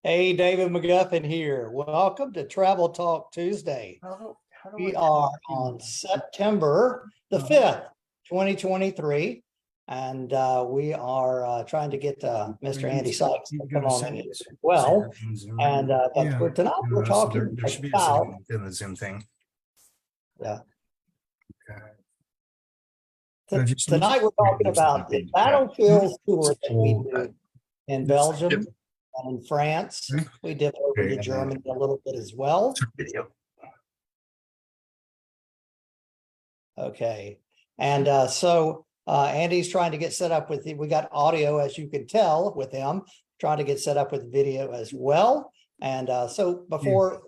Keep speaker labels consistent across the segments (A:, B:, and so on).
A: Hey, David McGuffin here. Welcome to Travel Talk Tuesday. We are on September the 5th, 2023, and we are trying to get Mr. Andy Sykes to come on in as well. And but for tonight, we're talking
B: there should be a
A: about
B: setting in the Zoom thing.
A: yeah.
B: Okay.
A: Tonight, we're talking about the battlefield tour that we do in Belgium and in France. We dip over to Germany a little bit as well.
B: Video.
A: Okay. And so Andy's trying to get set up with we got audio, as you can tell, with him, trying to get set up with video as well. And so before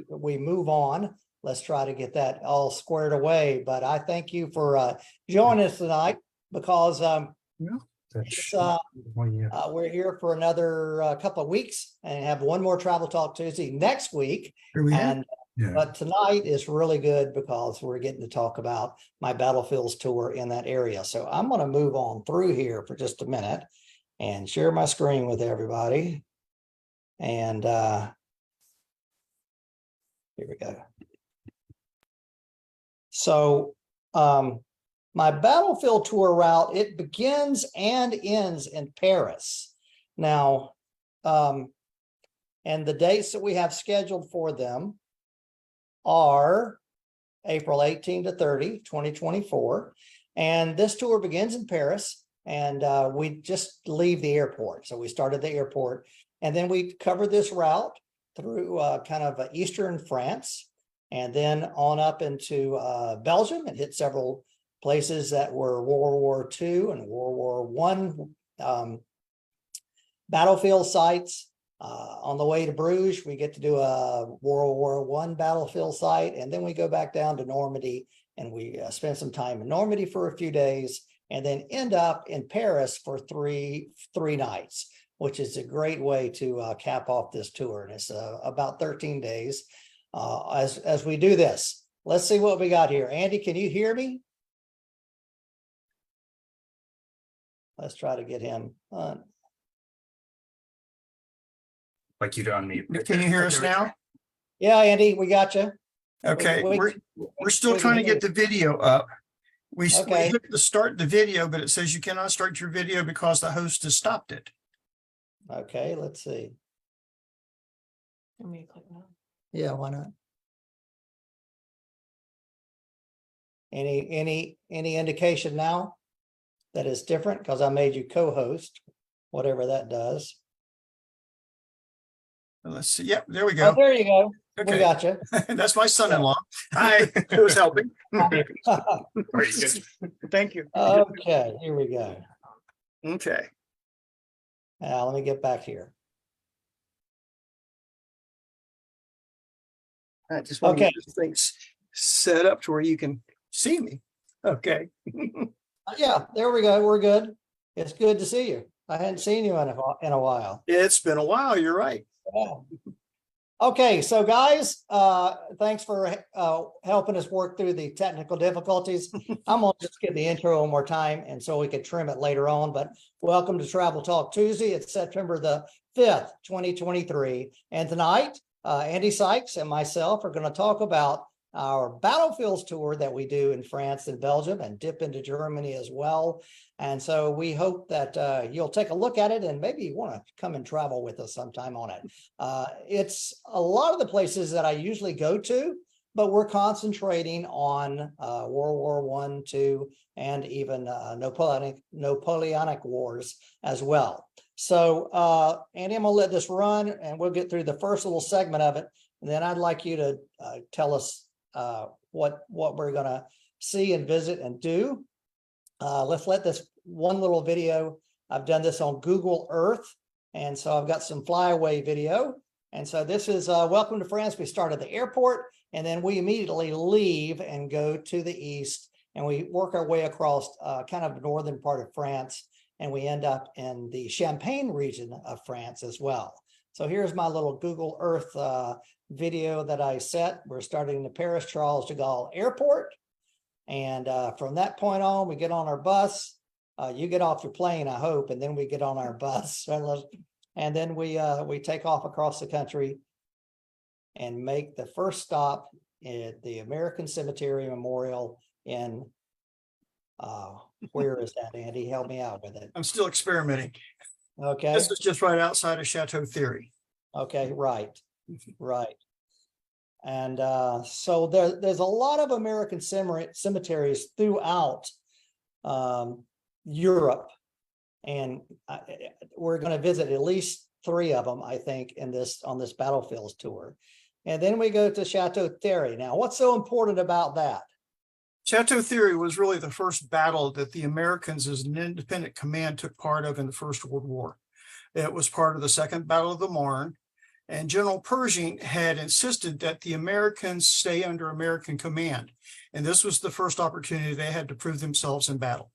A: we move on, let's try to get that all squared away. But I thank you for joining us tonight because we're here for another couple of weeks and have one more Travel Talk Tuesday next week. But tonight is really good because we're getting to talk about my battlefields tour in that area. So I'm going to move on through here for just a minute and share my screen with everybody. And here we go. So my battlefield tour route, it begins and ends in Paris. Now, and the dates that we have scheduled for them are April 18 to 30, 2024. And this tour begins in Paris, and we just leave the airport. So we started the airport, and then we cover this route through kind of eastern France, and then on up into Belgium and hit several places that were World War II and World War I battlefield sites. On the way to Bruges, we get to do a World War I battlefield site, and then we go back down to Normandy, and we spend some time in Normandy for a few days, and then end up in Paris for three nights, which is a great way to cap off this tour. And it's about 13 days as we do this. Let's see what we got here. Andy, can you hear me? Let's try to get him on.
B: Like you to unmute.
C: Can you hear us now?
A: Yeah, Andy, we got you.
C: Okay, we're still trying to get the video up. We hit to start the video, but it says you cannot start your video because the host has stopped it.
A: Okay, let's see.
D: Want me to click that?
A: Yeah, why not? Any indication now that it's different? Because I made you co-host, whatever that does.
C: Let's see. Yep, there we go.
A: Oh, there you go.
C: Okay.
A: We got you.
C: That's my son-in-law. Hi, who's helping? Thank you.
A: Okay, here we go.
C: Okay.
A: Now let me get back here.
C: I just want to get this thing set up to where you can see me. Okay.
A: Yeah, there we go. We're good. It's good to see you. I hadn't seen you in a while.
C: It's been a while. You're right.
A: Yeah. Okay, so guys, thanks for helping us work through the technical difficulties. I'm gonna just give the intro one more time, and so we can trim it later on. But welcome to Travel Talk Tuesday. It's September the 5th, 2023, and tonight, Andy Sykes and myself are going to talk about our battlefields tour that we do in France and Belgium, and dip into Germany as well. And so we hope that you'll take a look at it and maybe you want to come and travel with us sometime on it. It's a lot of the places that I usually go to, but we're concentrating on World War I, II, and even Napoleonic Wars as well. So Andy, I'm gonna let this run and we'll get through the first little segment of it. And then I'd like you to tell us what we're gonna see and visit and do. Let's let this one little video. I've done this on Google Earth, and so I've got some flyaway video. And so this is welcome to France. We start at the airport, and then we immediately leave and go to the east, and we work our way across kind of the northern part of France, and we end up in the Champagne region of France as well. So here's my little Google Earth video that I set. We're starting in the Paris Charles de Gaulle Airport. And from that point on, we get on our bus. You get off your plane, I hope, and then we get on our bus. So And then we take off across the country and make the first stop at the American Cemetery Memorial in, where is that, Andy? Help me out with it.
C: I'm still experimenting.
A: Okay,
C: This is just right outside of Chateau Theory.
A: okay, right, right. And so there's a lot of American cemeteries throughout Europe. And we're going to visit at least 3 of them, I think, on this battlefields tour. And then we go to Chateau Thierry. Now, what's so important about that?
C: Chateau Theory was really the first battle that the Americans as an independent command took part of in the First World War. It was part of the Second Battle of the Marne, and General Pershing had insisted that the Americans stay under American command. And this was the first opportunity they had to prove themselves in battle.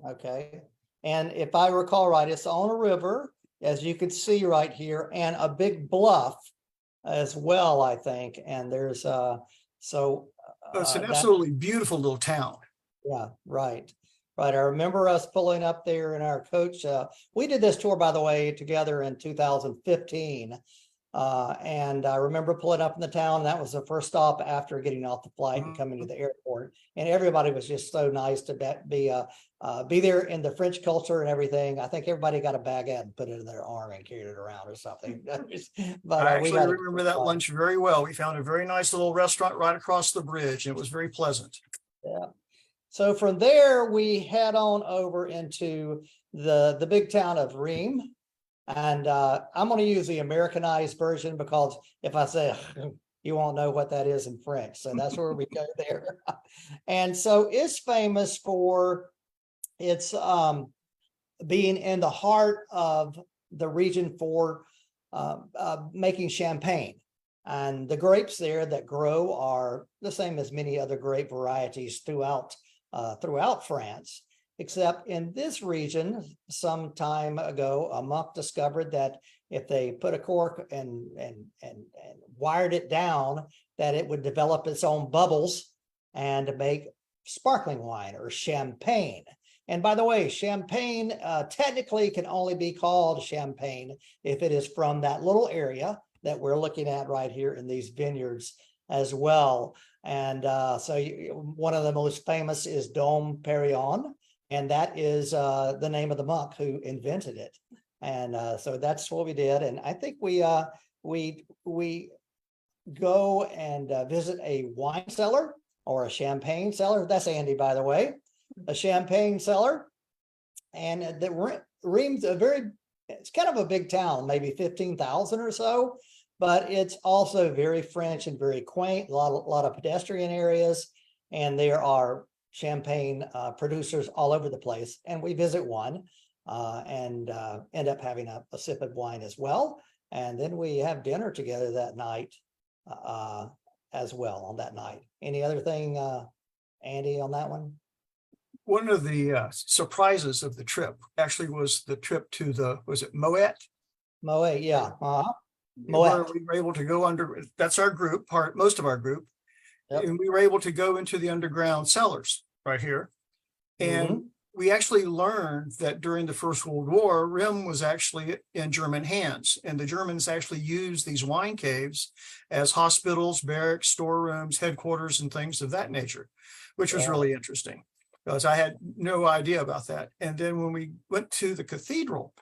A: Okay. And if I recall right, it's on a river, as you can see right here, and a big bluff as well, I think. And there's
C: It's an absolutely beautiful little town.
A: yeah, right. Right. I remember us pulling up there in our coach. We did this tour, by the way, together in 2015. And I remember pulling up in the town. That was the first stop after getting off the flight and coming to the airport. And everybody was just so nice to be there in the French culture and everything. I think everybody got a baguette and put it in their arm and carried it around or something. But
C: I
A: we
C: actually
A: had
C: remember that lunch very well. We found a very nice little restaurant right across the bridge. And it was very pleasant.
A: Yeah. So from there, we head on over into the big town of Rheims. And I'm going to use the Americanized version because if I say, you won't know what that is in French. So that's where we go there. And so it's famous for its being in the heart of the region for making champagne. And the grapes there that grow are the same as many other grape varieties throughout France. Except in this region, some time ago, a monk discovered that if they put a cork and wired it down, that it would develop its own bubbles and make sparkling wine or champagne. And by the way, champagne technically can only be called champagne if it is from that little area that we're looking at right here in these vineyards as well. And one of the most famous is Dom Perignon. And that is the name of the monk who invented it. And so that's what we did. And I think we go and visit a wine cellar or a champagne cellar. That's Andy, by the way, a champagne cellar. And the Rheims, it's kind of a big town, maybe 15,000 or so, but it's also very French and very quaint, a lot of pedestrian areas. And there are champagne producers all over the place, and we visit one and end up having a sip of wine as well, and then we have dinner together that night as well on that night. Any other thing, Andy, on that one?
C: One of the surprises of the trip actually was the trip to was it Moet?
A: Moet, yeah.
C: Where
A: Moet.
C: we were able to go under, that's our group, most of our group.
A: Yep.
C: And we were able to go into the underground cellars right here. And we actually learned that during the First World War, Rheims was actually in German hands. And the Germans actually used these wine caves as hospitals, barracks, storerooms, headquarters, and things of that nature, which was really interesting because I had no idea about that. And then when we went to the cathedral,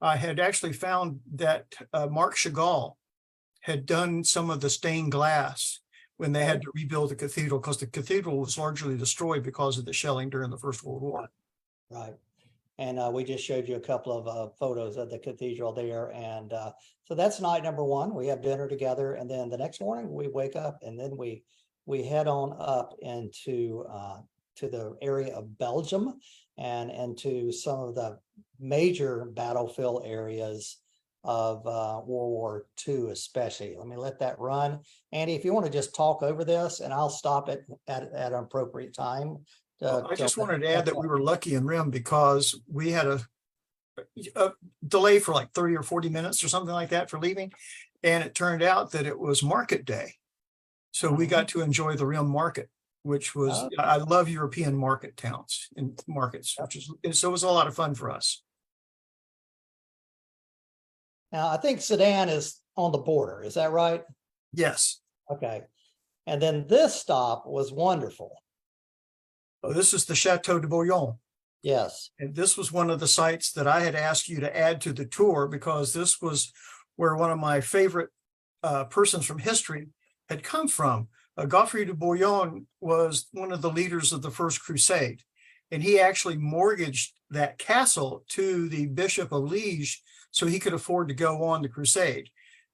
C: I had actually found that Marc Chagall had done some of the stained glass when they had to rebuild the cathedral, because the cathedral was largely destroyed because of the shelling during the First World War.
A: Right. And we just showed you a couple of photos of the cathedral there. And so that's night number one. We have dinner together. And then the next morning we wake up and then we head on up into to the area of Belgium and into some of the major battlefield areas of World War II, especially. Let me let that run. Andy, if you want to just talk over this, and I'll stop it at an appropriate time.
C: I just wanted to add that we were lucky in Rheims because we had a delay for like 30 or 40 minutes or something like that for leaving. And it turned out that it was market day. So we got to enjoy the Rheims market, which was, I love European market towns and markets, so it was a lot of fun for us.
A: Now, I think Sedan is on the border. Is that right?
C: Yes.
A: Okay. And then this stop was wonderful.
C: Oh, this is the Chateau de Boreal.
A: Yes.
C: And this was one of the sites that I had asked you to add to the tour because this was where one of my favorite persons from history had come from. Godfrey de Bouillon was one of the leaders of the First Crusade, and he actually mortgaged that castle to the Bishop of Liege so he could afford to go on the crusade.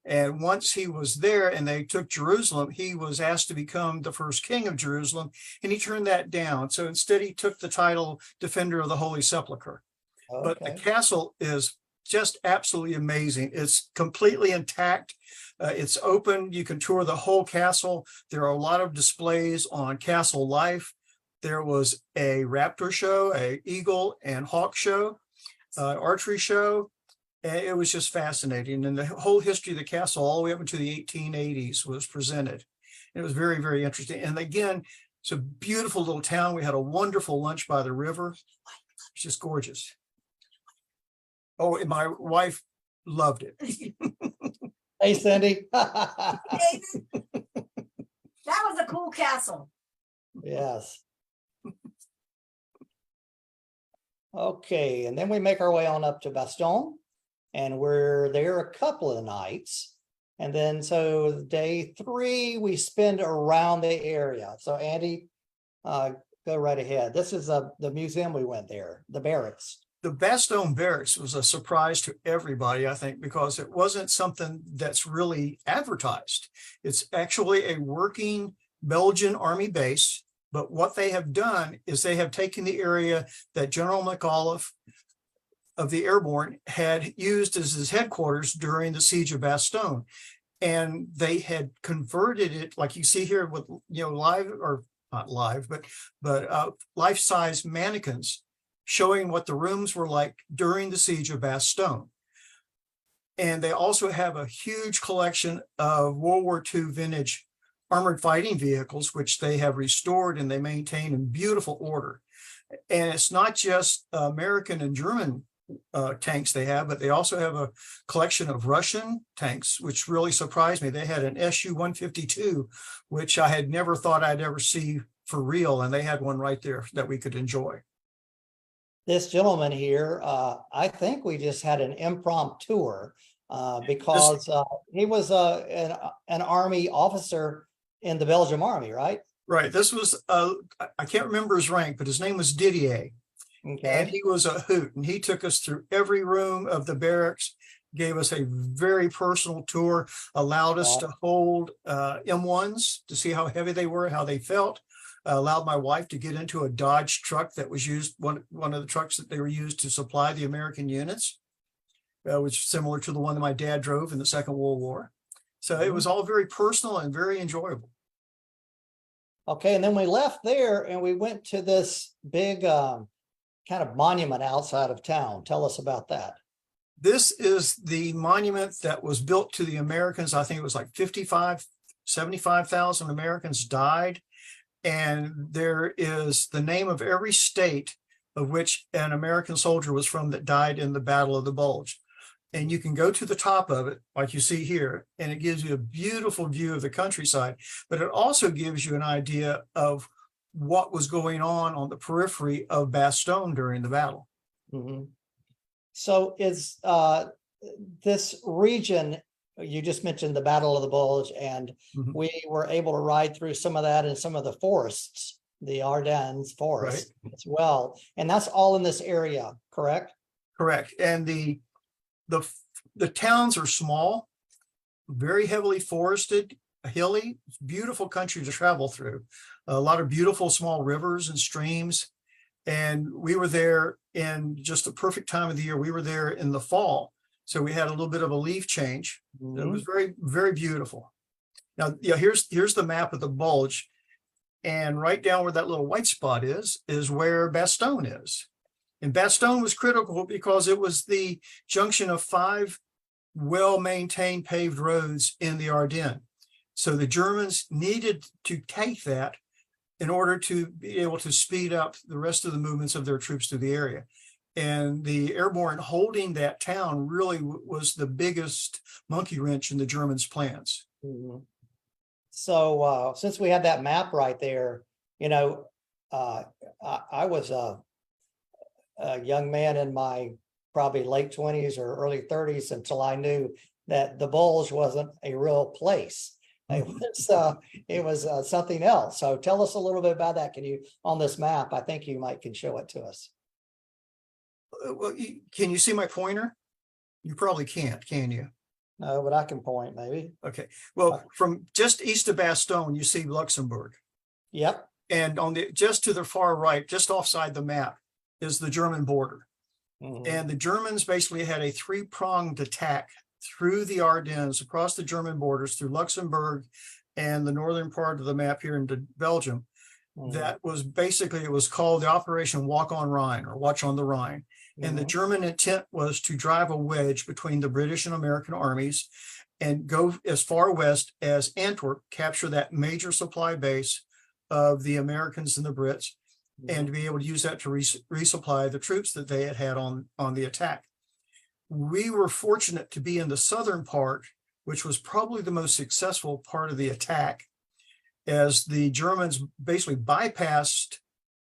C: And once he was there and they took Jerusalem, he was asked to become the first king of Jerusalem, and he turned that down. So instead, he took the title Defender of the Holy Sepulchre. But the
A: Okay.
C: castle is just absolutely amazing. It's completely intact. It's open. You can tour the whole castle. There are a lot of displays on castle life. There was a raptor show, a eagle and hawk show, archery show. And it was just fascinating. And the whole history of the castle, all the way up into the 1880s, was presented. It was very, very interesting. And again, it's a beautiful little town. We had a wonderful lunch by the river. It's just gorgeous. Oh, and my wife loved it.
A: Hey, Cindy.
E: David, that was a cool castle.
A: Yes. Okay, and then we make our way on up to Bastille, and we're there a couple of nights. And then so day 3, we spend around the area. So Andy, go right ahead. This is the museum we went there, the Barracks.
C: The Bastille Barracks was a surprise to everybody, I think, because it wasn't something that's really advertised. It's actually a working Belgian army base, but what they have done is they have taken the area that General McAuliffe of the Airborne had used as his headquarters during the siege of Bastille, and they had converted it, like you see here, with live, or not live, but life-size mannequins showing what the rooms were like during the siege of Bastille. And they also have a huge collection of World War II vintage armored fighting vehicles, which they have restored and they maintain in beautiful order. And it's not just American and German tanks they have, but they also have a collection of Russian tanks, which really surprised me. They had an Su-152, which I had never thought I'd ever see for real. And they had one right there that we could enjoy.
A: This gentleman here, I think we just had an impromptu tour because he was an army officer in the Belgium army, right?
C: Right. This was, I can't remember his rank, but his name was Didier. And
A: Okay.
C: he was a hoot, and he took us through every room of the barracks, gave us a very personal tour, allowed us to hold M1s to see how heavy they were, how they felt, allowed my wife to get into a Dodge truck that was used, one of the trucks that they were used to supply the American units, which is similar to the one that my dad drove in the Second World War. So it was all very personal and very enjoyable.
A: Okay, and then we left there and we went to this big kind of monument outside of town. Tell us about that.
C: This is the monument that was built to the Americans. I think it was like 75,000 Americans died. And there is the name of every state of which an American soldier was from that died in the Battle of the Bulge. And you can go to the top of it, like you see here, and it gives you a beautiful view of the countryside, but it also gives you an idea of what was going on the periphery of Bastille during the battle.
A: Mhm. So is this region, you just mentioned the Battle of the Bulge, and
C: Mhm.
A: we were able to ride through some of that in some of the forests, the Ardennes Forest as well. And that's all in this area, correct?
C: Correct. And the towns are small, very heavily forested, hilly, beautiful country to travel through. A lot of beautiful small rivers and streams. And we were there in just the perfect time of the year. We were there in the fall. So we had a little bit of a leaf change. It was very, very beautiful. Now, here's the map of the Bulge. And right down where that little white spot is where Bastille is. And Bastille was critical because it was the junction of 5 well-maintained paved roads in the Ardennes. So the Germans needed to take that in order to be able to speed up the rest of the movements of their troops through the area. And the airborne holding that town really was the biggest monkey wrench in the Germans' plans.
A: Mhm. So, since we had that map right there, you know, I was a young man in my probably late 20s or early 30s until I knew that the Bulge wasn't a real place. It was something else. So tell us a little bit about that. Can you, on this map, I think you might can show it to us.
C: Well, can you see my pointer? You probably can't, can you?
A: No, but I can point maybe.
C: Okay, well, from just east of Bastogne, you see Luxembourg.
A: Yep.
C: And on the, just to the far right, just offside the map, is the German border.
A: Mhm.
C: And the Germans basically had a three-pronged attack through the Ardennes, across the German borders, through Luxembourg and the northern part of the map here into Belgium.
A: Mhm.
C: That was basically, it was called the Operation Walk on Rhine, or Watch on the Rhine. And the
A: Mhm.
C: German intent was to drive a wedge between the British and American armies and go as far west as Antwerp, capture that major supply base of the Americans and the Brits, and to be able to use that to resupply the troops that they had had on the attack. We were fortunate to be in the southern part, which was probably the most successful part of the attack, as the Germans basically bypassed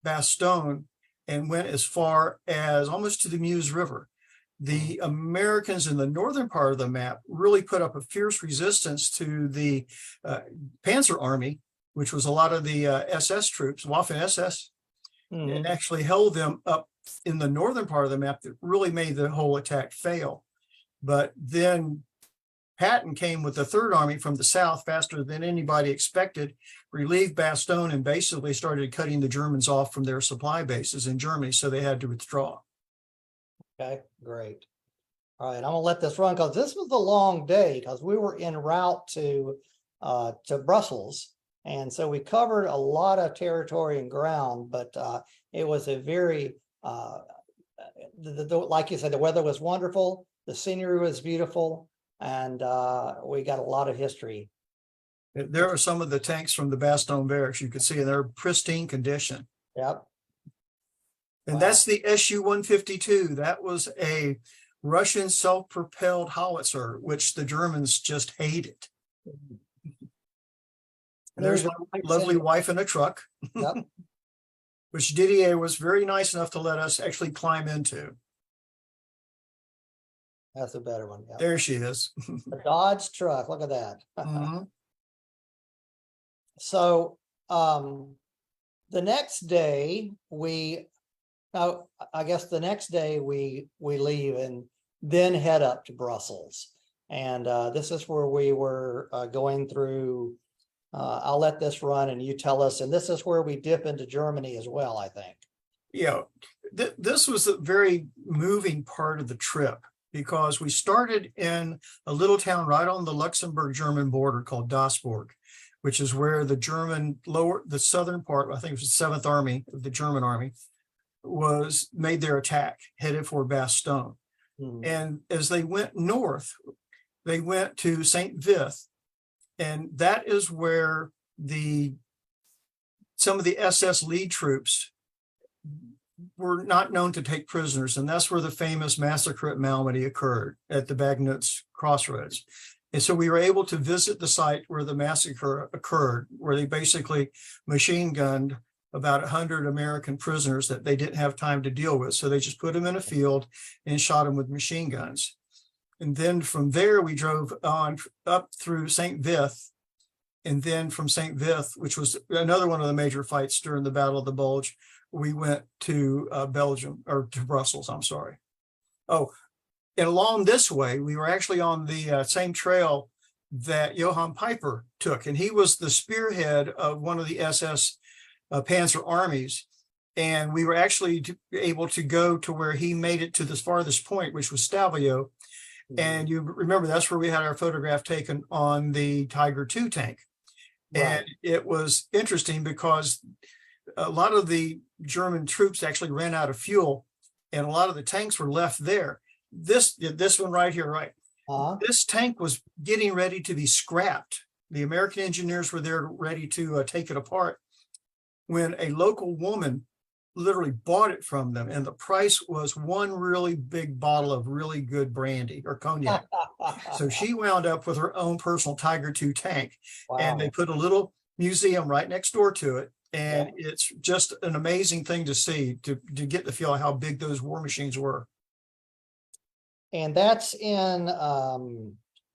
C: Bastogne and went as far as almost to the Meuse River. The Americans in the northern part of the map really put up a fierce resistance to the Panzer Army, which was a lot of the SS troops, Waffen SS.
A: Mhm.
C: It actually held them up in the northern part of the map that really made the whole attack fail. But then Patton came with the Third Army from the south faster than anybody expected, relieved Bastogne, and basically started cutting the Germans off from their supply bases in Germany, so they had to withdraw.
A: Okay, great. All right, I'm gonna let this run because this was a long day because we were en route to Brussels. And so we covered a lot of territory and ground, but it was a very like you said, the weather was wonderful, the scenery was beautiful, and we got a lot of history.
C: There are some of the tanks from the Bastogne Barracks you can see, and they're pristine condition.
A: Yep.
C: And
A: Wow.
C: that's the Su-152. That was a Russian self-propelled howitzer, which the Germans just hated. And there's my lovely wife in a truck,
A: Yep.
C: which Didier was very nice enough to let us actually climb into.
A: That's a better one. Yep.
C: There she is.
A: A Dodge truck. Look at that.
C: Mhm.
A: So the next day I guess the next day we leave and then head up to Brussels. And this is where we were going through. I'll let this run and you tell us. And this is where we dip into Germany as well, I think.
C: Yeah, this was a very moving part of the trip because we started in a little town right on the Luxembourg-German border called Dasburg, which is where the the southern part, I think it was the Seventh Army, the German army, made their attack, headed for Bastogne.
A: Mhm.
C: And as they went north, they went to St. Vith, and that is where some of the SS lead troops were not known to take prisoners, and that's where the famous massacre at Malmedy occurred, at the Bagneux Crossroads. And so we were able to visit the site where the massacre occurred, where they basically machine gunned about 100 American prisoners that they didn't have time to deal with. So they just put them in a field and shot them with machine guns. And then from there, we drove on up through St. Vith. And then from St. Vith, which was another one of the major fights during the Battle of the Bulge, we went to Belgium, or to Brussels, I'm sorry. Oh, and along this way, we were actually on the same trail that Johann Piper took. And he was the spearhead of one of the SS Panzer armies. And we were actually able to go to where he made it to the farthest point, which was Stabio. And you remember that's where we had our photograph taken on the Tiger II tank.
A: Right.
C: And it was interesting because a lot of the German troops actually ran out of fuel and a lot of the tanks were left there. This one right here, right? This tank was getting ready to be scrapped. The American engineers were there ready to take it apart when a local woman literally bought it from them, and the price was one really big bottle of really good brandy or cognac. So she wound up with her own personal Tiger II tank, and they
A: Wow.
C: put a little museum right next door to it. And it's just an amazing thing to see, to get the feel of how big those war machines were.
A: And that's in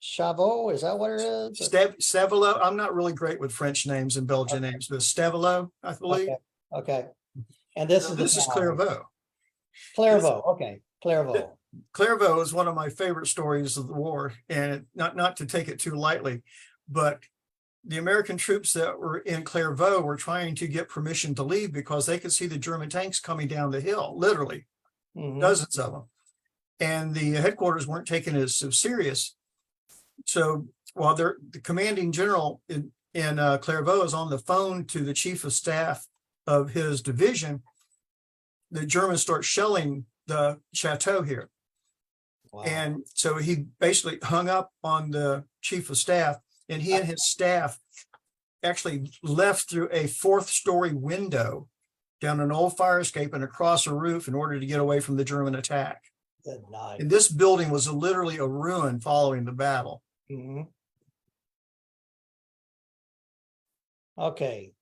A: Chavot, is that what it is?
C: Stevelo, I'm not really great with French names and Belgian names, but Stevelo, I believe.
A: Okay, okay. And this
C: No,
A: is.
C: this
A: the
C: is
A: town.
C: Clairvaux.
A: Clairvaux, okay, Clairvaux.
C: Clairvaux is one of my favorite stories of the war, and not to take it too lightly, but the American troops that were in Clairvaux were trying to get permission to leave because they could see the German tanks coming down the hill, literally
A: Mhm.
C: dozens of them. And the headquarters weren't taking it so serious. So while the commanding general in Clairvaux is on the phone to the chief of staff of his division, the Germans start shelling the chateau here.
A: Wow.
C: And so he basically hung up on the chief of staff, and he and his staff actually left through a 4th-story window down an old fire escape and across a roof in order to get away from the German attack.
A: Good night.
C: And this building was literally a ruin following the battle.
A: Mhm. Okay,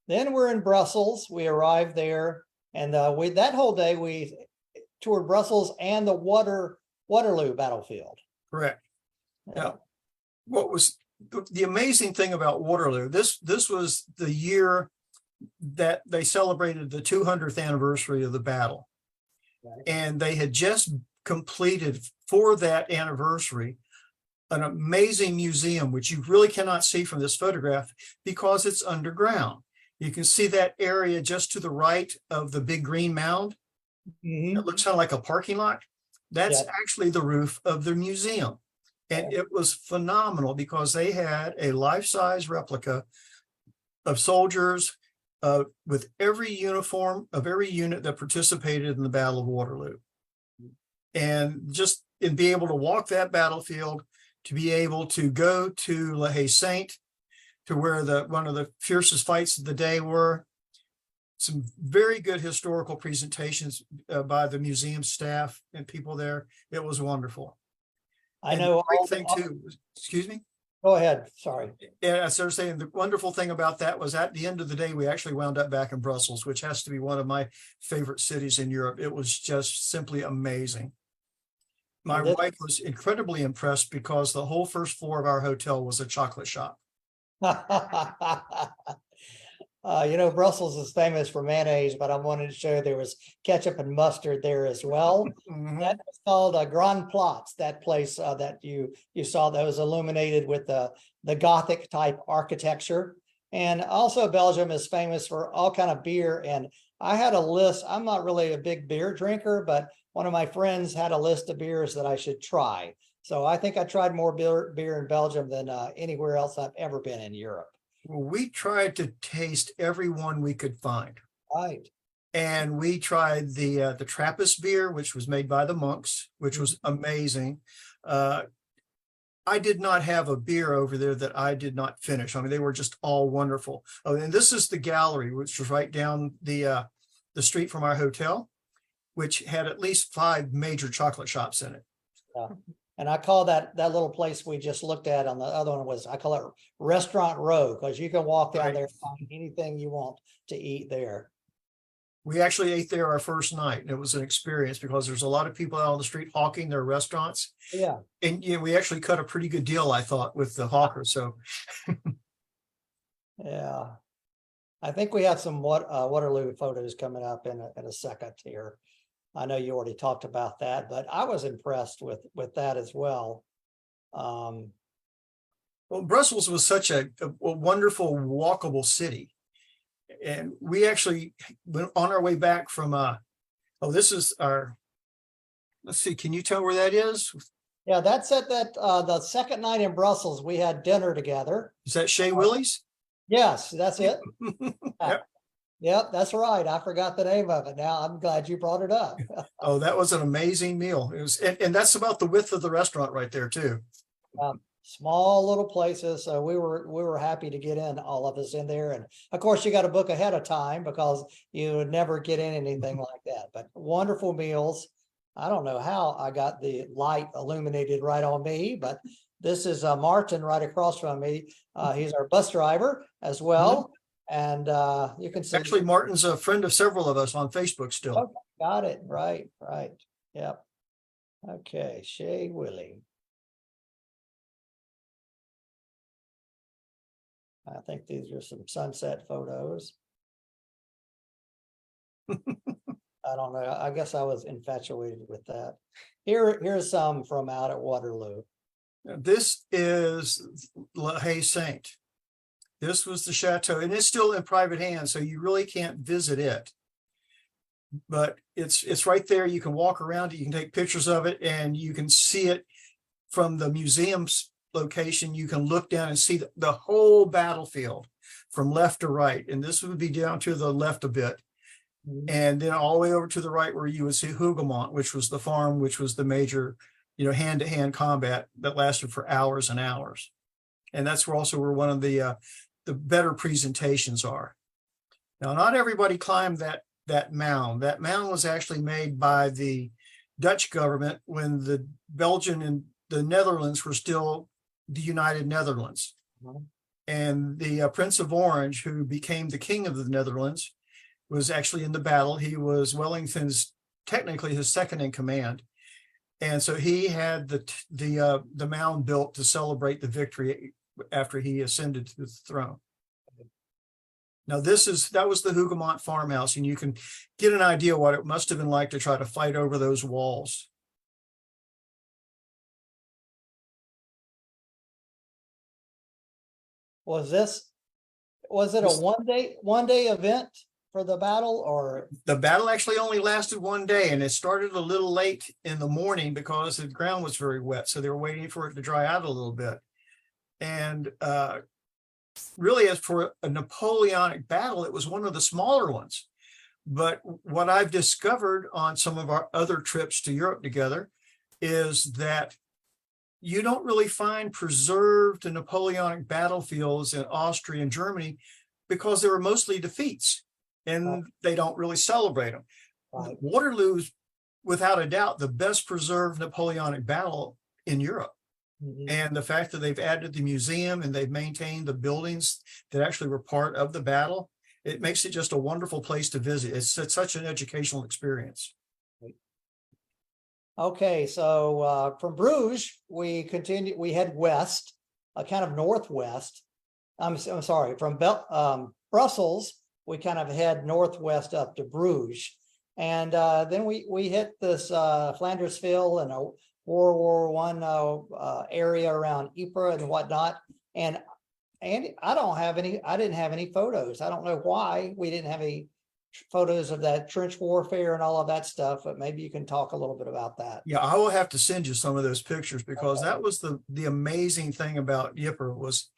A: then we're in Brussels. We arrived there, and that whole day we toured Brussels and the Waterloo battlefield.
C: Correct. Now, what was the amazing thing about Waterloo? This was the year that they celebrated the 200th anniversary of the battle.
A: Right.
C: And they had just completed for that anniversary an amazing museum, which you really cannot see from this photograph because it's underground. You can see that area just to the right of the big green mound.
A: Mhm.
C: It looks kind of like a parking lot. That's
A: Yeah.
C: actually the roof of the museum. And it was phenomenal because they had a life-size replica of soldiers with every uniform of every unit that participated in the Battle of Waterloo. And just in be able to walk that battlefield, to be able to go to La Haye Sainte, to where one of the fiercest fights of the day were. Some very good historical presentations by the museum staff and people there. It was wonderful.
A: I
C: And
A: know.
C: the great thing too, excuse me?
A: Go ahead, sorry.
C: Yeah, as they're saying, the wonderful thing about that was at the end of the day, we actually wound up back in Brussels, which has to be one of my favorite cities in Europe. It was just simply amazing. My
A: And this-
C: wife was incredibly impressed because the whole first floor of our hotel was a chocolate shop.
A: Brussels is famous for mayonnaise, but I wanted to show there was ketchup and mustard there as well.
C: Mhm.
A: That was called Grand Platz, that place that you saw that was illuminated with the Gothic type architecture. And also Belgium is famous for all kind of beer. And I had a list. I'm not really a big beer drinker, but one of my friends had a list of beers that I should try. So I think I tried more beer in Belgium than anywhere else I've ever been in Europe.
C: Well, we tried to taste every one we could find.
A: Right.
C: And we tried the Trappist beer, which was made by the monks, which was amazing. I did not have a beer over there that I did not finish. I mean, they were just all wonderful. Oh, and this is the gallery, which was right down the street from our hotel, which had at least 5 major chocolate shops in it.
A: And I call that little place we just looked at on the other one I call it Restaurant Row, because you can walk down
C: Right.
A: there and find anything you want to eat there.
C: We actually ate there our first night, and it was an experience because there's a lot of people out on the street hawking their restaurants.
A: Yeah.
C: And we actually cut a pretty good deal, I thought, with the hawkers. So
A: Yeah. I think we have some Waterloo photos coming up in a second here. I know you already talked about that, but I was impressed with that as well.
C: well, Brussels was such a wonderful walkable city. And we actually went on our way back from this is let's see, can you tell where that is?
A: Yeah, that's at the second night in Brussels, we had dinner together.
C: Is that Shea Willie's?
A: Yes, that's it.
C: Yep.
A: Yep, that's right. I forgot the name of it. Now I'm glad you brought it up.
C: Oh, that was an amazing meal. It was, and that's about the width of the restaurant right there too.
A: small little places. So we were happy to get in, all of us in there. And of course, you got to book ahead of time because you would never get in anything like that. But wonderful meals. I don't know how I got the light illuminated right on me, but this is Martin right across from me. He's our bus driver as well. And you can see.
C: Actually, Martin's a friend of several of us on Facebook still.
A: Okay, got it. Right. Yep. Okay, Shay Willie. I think these are some sunset photos. I don't know. I guess I was infatuated with that. Here's some from out at Waterloo.
C: This is La Haye Saint. This was the chateau, and it's still in private hands, so you really can't visit it. But it's right there. You can walk around it, you can take pictures of it, and you can see it from the museum's location. You can look down and see the whole battlefield from left to right. And this would be down to the left a bit. And then all the way over to the right where you would see Hougoumont, which was the farm, which was the major, hand-to-hand combat that lasted for hours and hours. And that's where one of the better presentations are. Now, not everybody climbed that mound. That mound was actually made by the Dutch government when the Belgian and the Netherlands were still the United Netherlands. And the Prince of Orange, who became the king of the Netherlands, was actually in the battle. He was Wellington's, technically his second in command. And so he had the mound built to celebrate the victory after he ascended to the throne. Now that was the Hougoumont farmhouse, and you can get an idea what it must have been like to try to fight over those walls.
A: Was it a one day event for the battle, or?
C: The battle actually only lasted one day, and it started a little late in the morning because the ground was very wet. So they were waiting for it to dry out a little bit. And really, as for a Napoleonic battle, it was one of the smaller ones. But what I've discovered on some of our other trips to Europe together is that you don't really find preserved Napoleonic battlefields in Austria and Germany because they were mostly defeats and they don't really celebrate them.
A: Right.
C: Waterloo's, without a doubt, the best preserved Napoleonic battle in Europe. And the fact that they've added the museum and they've maintained the buildings that actually were part of the battle, it makes it just a wonderful place to visit. It's such an educational experience.
A: Okay, so from Bruges, we head west, kind of northwest. I'm sorry, from Brussels, we kind of head northwest up to Bruges. And then we hit this Flandersville and a World War I area around Ypres and whatnot. And Andy, I didn't have any photos. I don't know why we didn't have any photos of that trench warfare and all of that stuff, but maybe you can talk a little bit about that.
C: Yeah, I will have to send you some of those pictures because that was the amazing thing about Ypres was,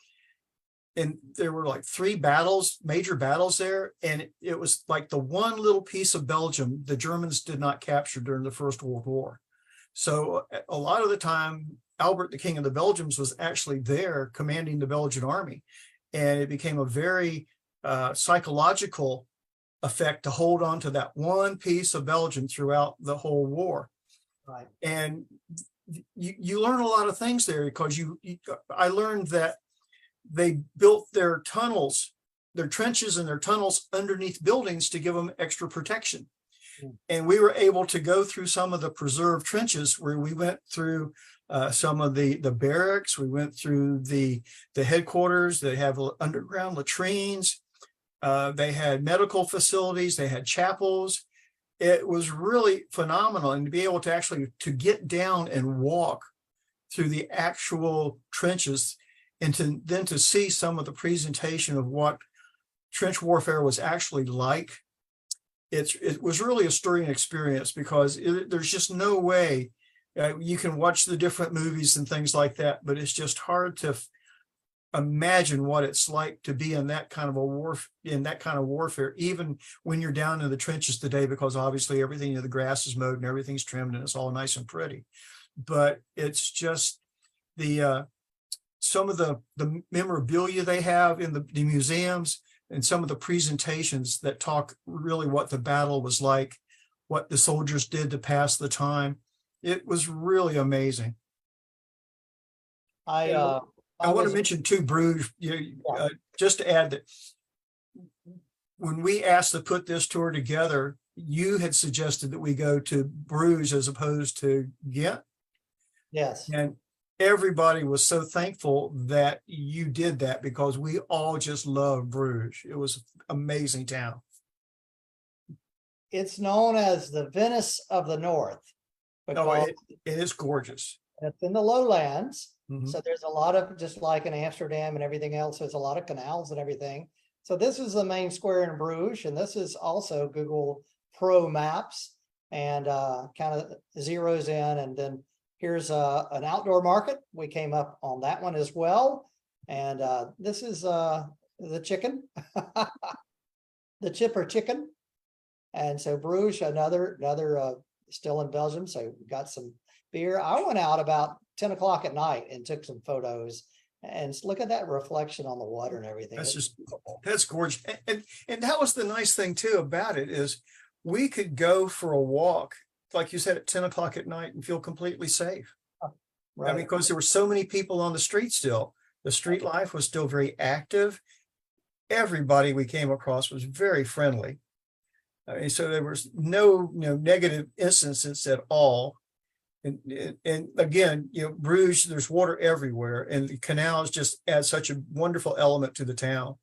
C: and there were like 3 major battles there. And it was like the one little piece of Belgium the Germans did not capture during the First World War. So a lot of the time, Albert, the King of the Belgians, was actually there commanding the Belgian army. And it became a very psychological effect to hold on to that one piece of Belgium throughout the whole war.
A: Right.
C: And you learn a lot of things there because I learned that they built their tunnels, their trenches and their tunnels underneath buildings to give them extra protection. And we were able to go through some of the preserved trenches where we went through some of the barracks. We went through the headquarters. They have underground latrines. They had medical facilities. They had chapels. It was really phenomenal. And to be able to actually to get down and walk through the actual trenches and then to see some of the presentation of what trench warfare was actually like. It was really a stirring experience because there's just no way you can watch the different movies and things like that, but it's just hard to imagine what it's like to be in that kind of warfare, even when you're down in the trenches today, because obviously everything, the grass is mowed and everything's trimmed and it's all nice and pretty. But it's just the some of the memorabilia they have in the museums and some of the presentations that talk really what the battle was like, what the soldiers did to pass the time. It was really amazing.
A: I
C: I want
A: was-
C: to mention too, Bruges,
A: Yeah.
C: just to add that when we asked to put this tour together, you had suggested that we go to Bruges as opposed to Ghent.
A: Yes,
C: And everybody was so thankful that you did that because we all just love Bruges. It was an amazing town.
A: it's known as the Venice of the North.
C: Oh,
A: Because
C: it is gorgeous.
A: it's in the lowlands.
C: Mhm.
A: So there's a lot of, just like in Amsterdam and everything else, there's a lot of canals and everything. So this is the main square in Bruges, and this is also Google Pro Maps, and kind of zeroes in. And then here's an outdoor market. We came up on that one as well. And this is the chicken, the chipper chicken. And so Bruges, another still in Belgium. So we got some beer. I went out about 10 o'clock at night and took some photos, and look at that reflection on the water and everything.
C: That's
A: It's
C: just, that's gorgeous. And that was the nice thing too about it is we could go for a walk, like you said, at 10 o'clock at night and feel completely safe. I
A: right.
C: mean, because there were so many people on the street still. The street life was still very active. Everybody we came across was very friendly. So there was no negative instances at all. And again, Bruges, there's water everywhere, and the canals just add such a wonderful element to the town.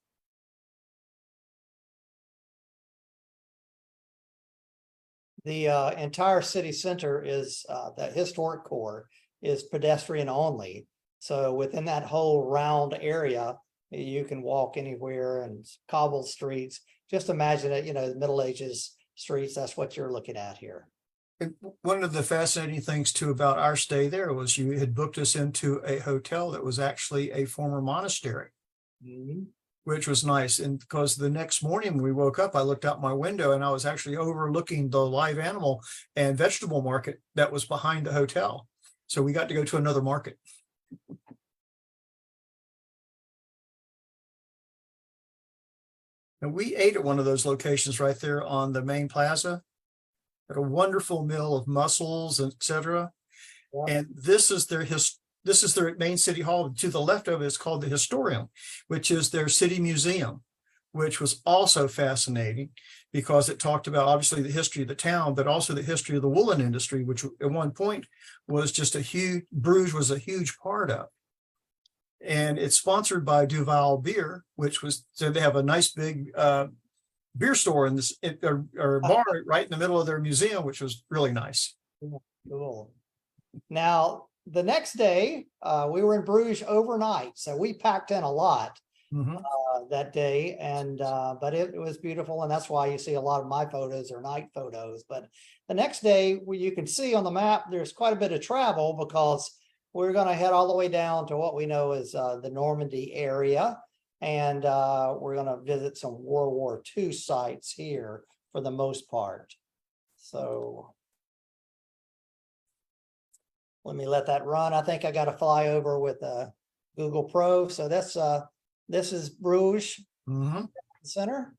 A: The entire city center is that historic core is pedestrian only. So within that whole round area, you can walk anywhere and cobbled streets. Just imagine it, the Middle Ages streets. That's what you're looking at here.
C: And one of the fascinating things too about our stay there was you had booked us into a hotel that was actually a former monastery, which was nice. And because the next morning when we woke up, I looked out my window and I was actually overlooking the live animal and vegetable market that was behind the hotel. So we got to go to another market. And we ate at one of those locations right there on the main plaza. At a wonderful meal of mussels, etc.
A: Yeah.
C: And this is their main city hall. To the left of it is called the Historium, which is their city museum, which was also fascinating because it talked about obviously the history of the town, but also the history of the woolen industry, which at one point was just Bruges was a huge part of. And it's sponsored by Duval Beer, so they have a nice big beer store in this or bar right in the middle of their museum, which was really nice.
A: Cool. Now, the next day, we were in Bruges overnight, so we packed in a lot that day, and but it was beautiful, and that's why you see a lot of my photos are night photos. But the next day, you can see on the map, there's quite a bit of travel because we're going to head all the way down to what we know is the Normandy area. And we're going to visit some World War II sites here for the most part. So let me let that run. I think I got to fly over with Google Pro. So this is Bruges Center.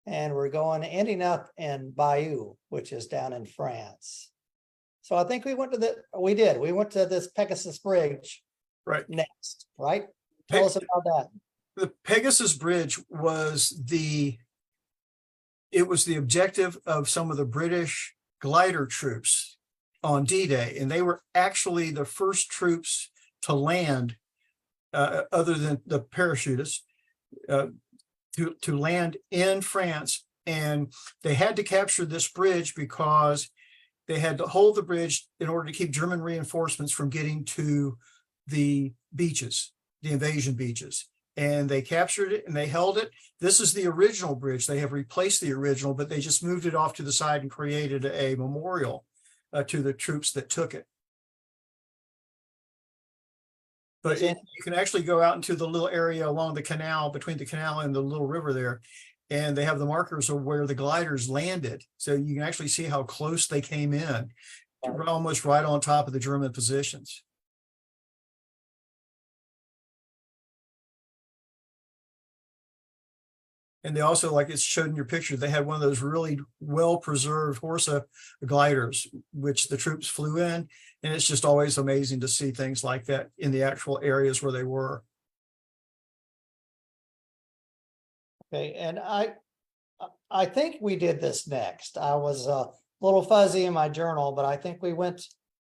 A: And we're ending up in Bayou, which is down in France. So I think we went to this Pegasus Bridge
C: Right.
A: next, right? Tell us about that.
C: The Pegasus Bridge was the objective of some of the British glider troops on D-Day, and they were actually the first troops to land, other than the parachutists, to land in France. And they had to capture this bridge because they had to hold the bridge in order to keep German reinforcements from getting to the beaches, the invasion beaches. And they captured it and they held it. This is the original bridge. They have replaced the original, but they just moved it off to the side and created a memorial to the troops that took it. But you can actually go out into the little area along the canal, between the canal and the little river there, and they have the markers of where the gliders landed. So you can actually see how close they came in, almost right on top of the German positions. And they also, like it's showed in your picture, they had one of those really well-preserved Horsea gliders, which the troops flew in. And it's just always amazing to see things like that in the actual areas where they were.
A: Okay, and I think we did this next. I was a little fuzzy in my journal, but I think we went,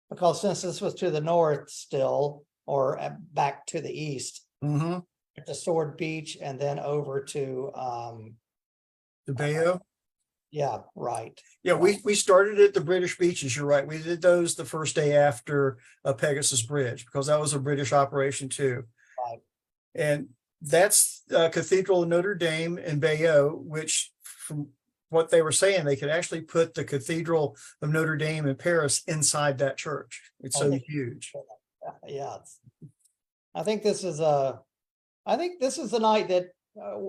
A: because since this was to the north still, or back to the east,
C: Mhm.
A: to Sword Beach and then over to,
C: The Bayou.
A: yeah, right.
C: Yeah, we started at the British beaches. You're right. We did those the first day after Pegasus Bridge, because that was a British operation too.
A: Right.
C: And that's Cathedral of Notre Dame in Bayou, which from what they were saying, they could actually put the Cathedral of Notre Dame in Paris inside that church. It's so
A: Okay.
C: huge.
A: Yeah. I think this is the night that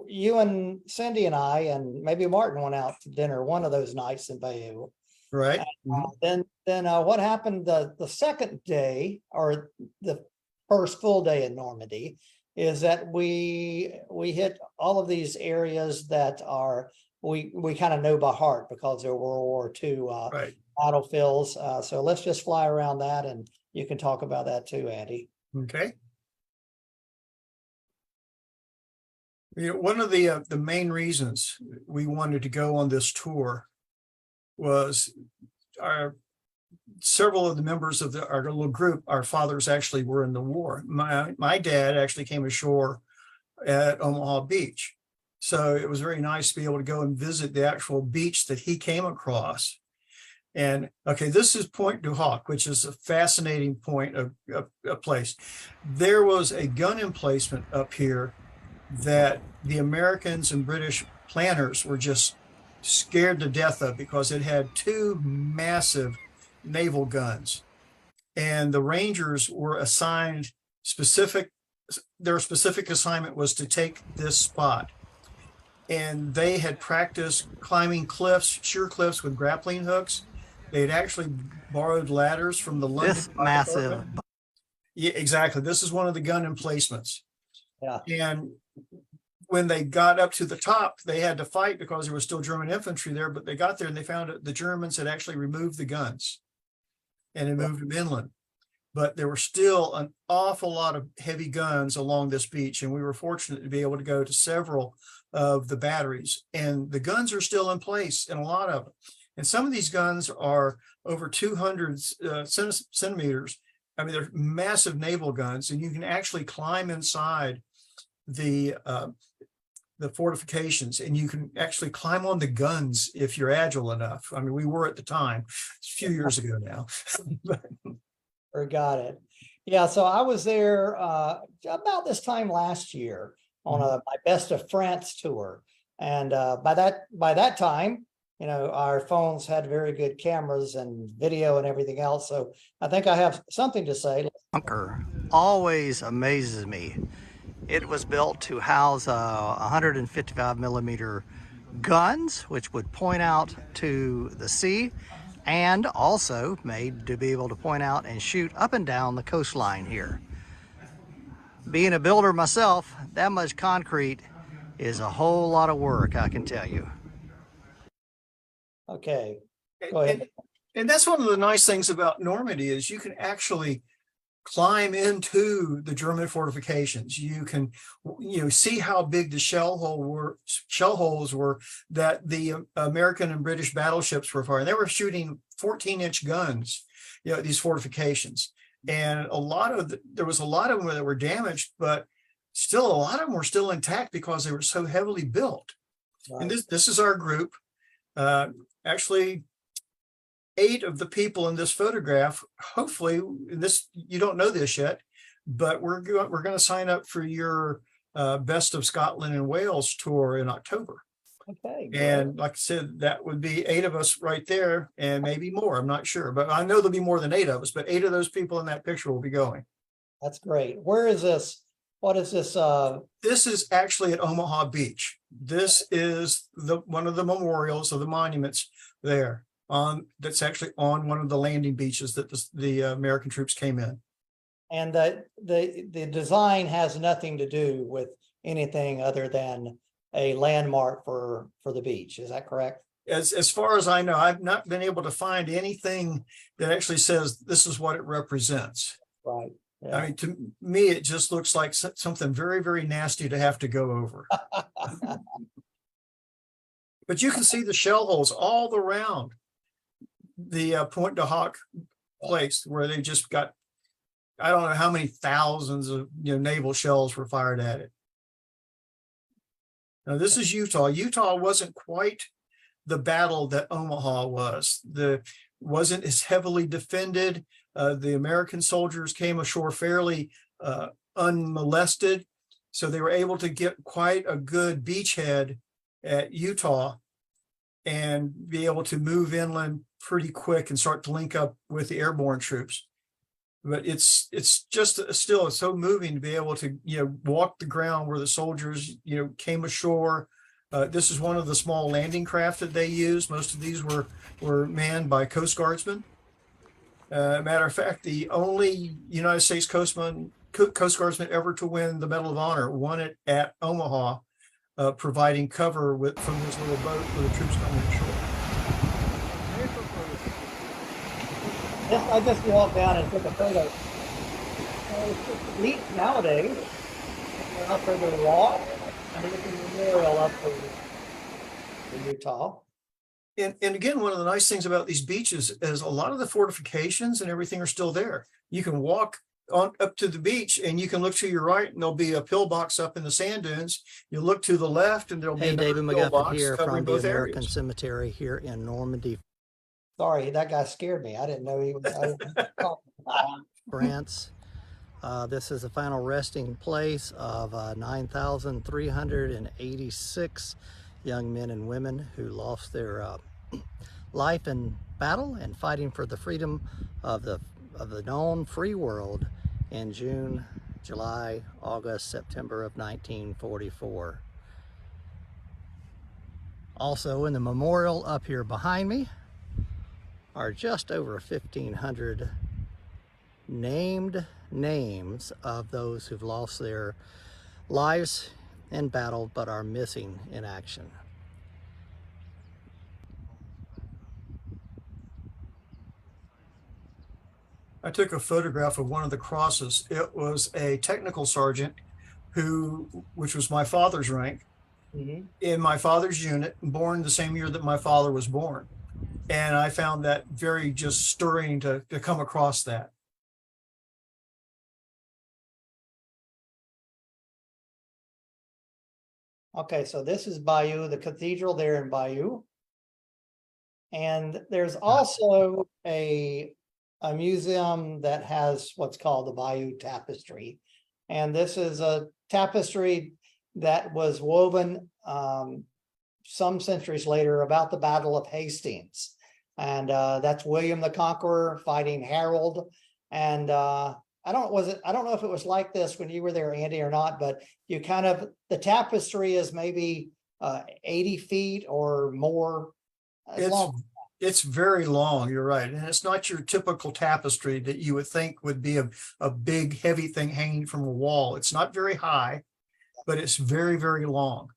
A: you and Cindy and I, and maybe Martin went out to dinner one of those nights in Bayou.
C: Right? Mhm.
A: Then what happened the second day, or the first full day in Normandy, is that we hit all of these areas that are we kind of know by heart because they're World War II
C: Right.
A: battlefields. So let's just fly around that, and you can talk about that too, Andy.
C: Okay. You know, one of the main reasons we wanted to go on this tour was several of the members of our little group, our fathers actually were in the war. My dad actually came ashore at Omaha Beach. So it was very nice to be able to go and visit the actual beach that he came across. And okay, this is Point du Hoc, which is a fascinating point of a place. There was a gun emplacement up here that the Americans and British planners were just scared to death of, because it had two massive naval guns. And the Rangers were assigned their specific assignment was to take this spot. And they had practiced climbing cliffs, sheer cliffs with grappling hooks. They had actually borrowed ladders from the London
F: This
C: Fire
F: massive
C: Department. Yeah, exactly. This is one of the gun emplacements.
A: Yeah.
C: And when they got up to the top, they had to fight because there was still German infantry there, but they got there and they found that the Germans had actually removed the guns and had moved them inland. But there were still an awful lot of heavy guns along this beach. And we were fortunate to be able to go to several of the batteries, and the guns are still in place in a lot of them. And some of these guns are over 200 centimeters. I mean, they're massive naval guns, and you can actually climb inside the fortifications, and you can actually climb on the guns if you're agile enough. I mean, we were at the time, it's a few years ago now.
A: Or got it. Yeah, so I was there about this time last year on my Best of France tour. And by that time, you know, our phones had very good cameras and video and everything else. So I think I have something to say.
F: Conqueror always amazes me. It was built to house 155 millimeter guns, which would point out to the sea, and also made to be able to point out and shoot up and down the coastline here. Being a builder myself, that much concrete is a whole lot of work, I can tell you.
A: Okay, go ahead.
C: And that's one of the nice things about Normandy is you can actually climb into the German fortifications. You can, see how big the shell holes were that the American and British battleships were firing. They were shooting 14-inch guns, these fortifications. And there was a lot of them that were damaged, but still a lot of them were still intact because they were so heavily built. Right. And this is our group. Actually, 8 of the people in this photograph, hopefully you don't know this yet, but we're going to sign up for your Best of Scotland and Wales tour in October.
A: Okay.
C: And like I said, that would be 8 of us right there, and maybe more. I'm not sure, but I know there'll be more than 8 of us, but 8 of those people in that picture will be going.
A: That's great. Where is this? What is this?
C: This is actually at Omaha Beach. This is one of the memorials of the monuments there. That's actually on one of the landing beaches that the American troops came in.
A: And the design has nothing to do with anything other than a landmark for the beach. Is that correct?
C: As far as I know, I've not been able to find anything that actually says this is what it represents.
A: Right.
C: I mean, to me, it just looks like something very, very nasty to have to go over. But you can see the shell holes all around the Pointe du Hoc place where they just got, I don't know how many thousands of naval shells were fired at it. Now this is Utah. Utah wasn't quite the battle that Omaha was. Wasn't as heavily defended. The American soldiers came ashore fairly unmolested, so they were able to get quite a good beachhead at Utah and be able to move inland pretty quick and start to link up with the airborne troops. But it's just still so moving to be able to walk the ground where the soldiers came ashore. This is one of the small landing craft that they used. Most of these were manned by Coast Guardsmen. Matter of fact, the only United States Coast Guardsman ever to win the Medal of Honor won it at Omaha, providing cover from this little boat for the troops coming ashore.
A: I just walked down and took a photo. It's just neat nowadays. They're up for the walk, and there's a memorial up for Utah.
C: And again, one of the nice things about these beaches is a lot of the fortifications and everything are still there. You can walk on up to the beach and you can look to your right and there'll be a pillbox up in the sand dunes. You look to the left and there'll be
F: Hey,
C: another
F: David McGuffin
C: pillbox
F: here
C: covering
F: from the
C: both
F: American
C: areas.
F: Cemetery here in Normandy,
A: Sorry, that guy scared me. I didn't know he was.
F: France. This is the final resting place of 9,386 young men and women who lost their life in battle and fighting for the freedom of the known free world in June, July, August, September of 1944. Also in the memorial up here behind me are just over 1,500 named names of those who've lost their lives in battle but are missing in action.
C: I took a photograph of one of the crosses. It was a technical sergeant which was my father's rank, in my father's unit, born the same year that my father was born. And I found that very just stirring to come across that.
A: Okay, so this is Bayou, the cathedral there in Bayou. And there's also a museum that has what's called the Bayou tapestry. And this is a tapestry that was woven some centuries later about the Battle of Hastings. And that's William the Conqueror fighting Harold. And I don't know if it was like this when you were there, Andy, or not, but you the tapestry is maybe 80 feet or more.
C: It's very long, you're right. And it's not your typical tapestry that you would think would be a big, heavy thing hanging from a wall. It's not very high, but it's very, very long.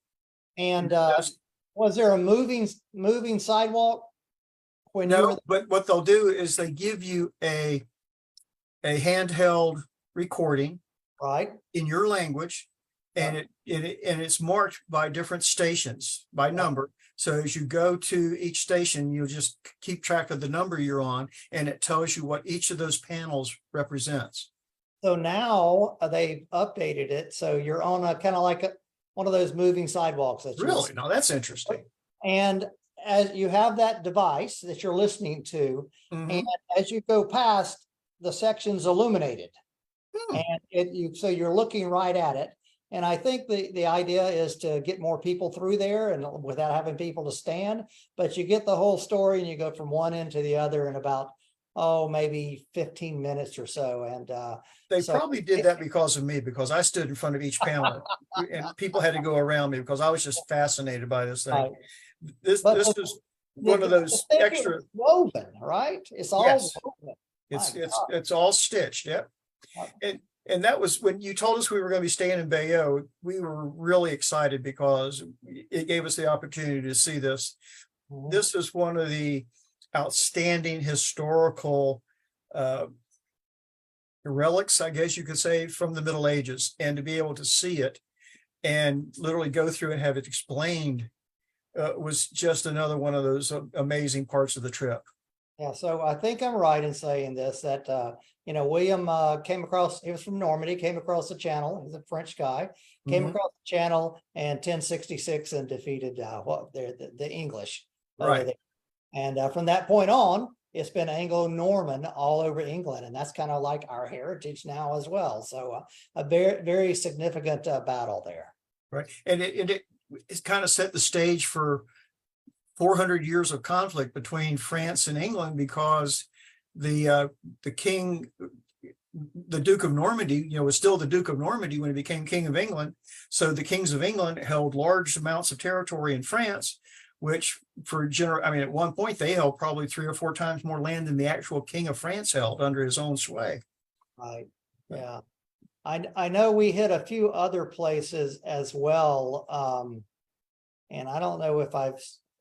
A: And was there a moving sidewalk?
C: No, but what they'll do is they give you a handheld recording,
A: right,
C: in your language, and it's marked by different stations by number. So as you go to each station, you'll just keep track of the number you're on, and it tells you what each of those panels represents.
A: So now they've updated it, so you're on a kind of like one of those moving sidewalks.
C: Really? No, that's interesting.
A: And as you have that device that you're listening to, and as you go past, the section's illuminated, and so you're looking right at it. And I think the idea is to get more people through there and without having people to stand, but you get the whole story and you go from one end to the other in about, maybe 15 minutes or so. And
C: they probably did that because of me, because I stood in front of each panel and people had to go around me because I was just fascinated by this thing.
A: Right.
C: This is one of those extra
A: woven, right? It's all
C: yes.
A: woven.
C: It's all stitched. Yep. And that was when you told us we were going to be staying in Bayou, we were really excited because it gave us the opportunity to see this. This is one of the outstanding historical relics, I guess you could say, from the Middle Ages, and to be able to see it and literally go through and have it explained was just another one of those amazing parts of the trip.
A: Yeah, so I think I'm right in saying this, that, William came across, he was from Normandy, came across the channel, he's a French guy, came
C: Mhm.
A: across the channel in 1066 and defeated the English. over
C: Right.
A: there. And from that point on, it's been Anglo-Norman all over England, and that's kind of like our heritage now as well. So a very, very significant battle there.
C: Right. And it's kind of set the stage for 400 years of conflict between France and England, because the king, the Duke of Normandy, was still the Duke of Normandy when he became King of England. So the kings of England held large amounts of territory in France, which at one point they held probably 3 or 4 times more land than the actual King of France held under his own sway.
A: Right. Yeah. I know we hit a few other places as well. And I don't know if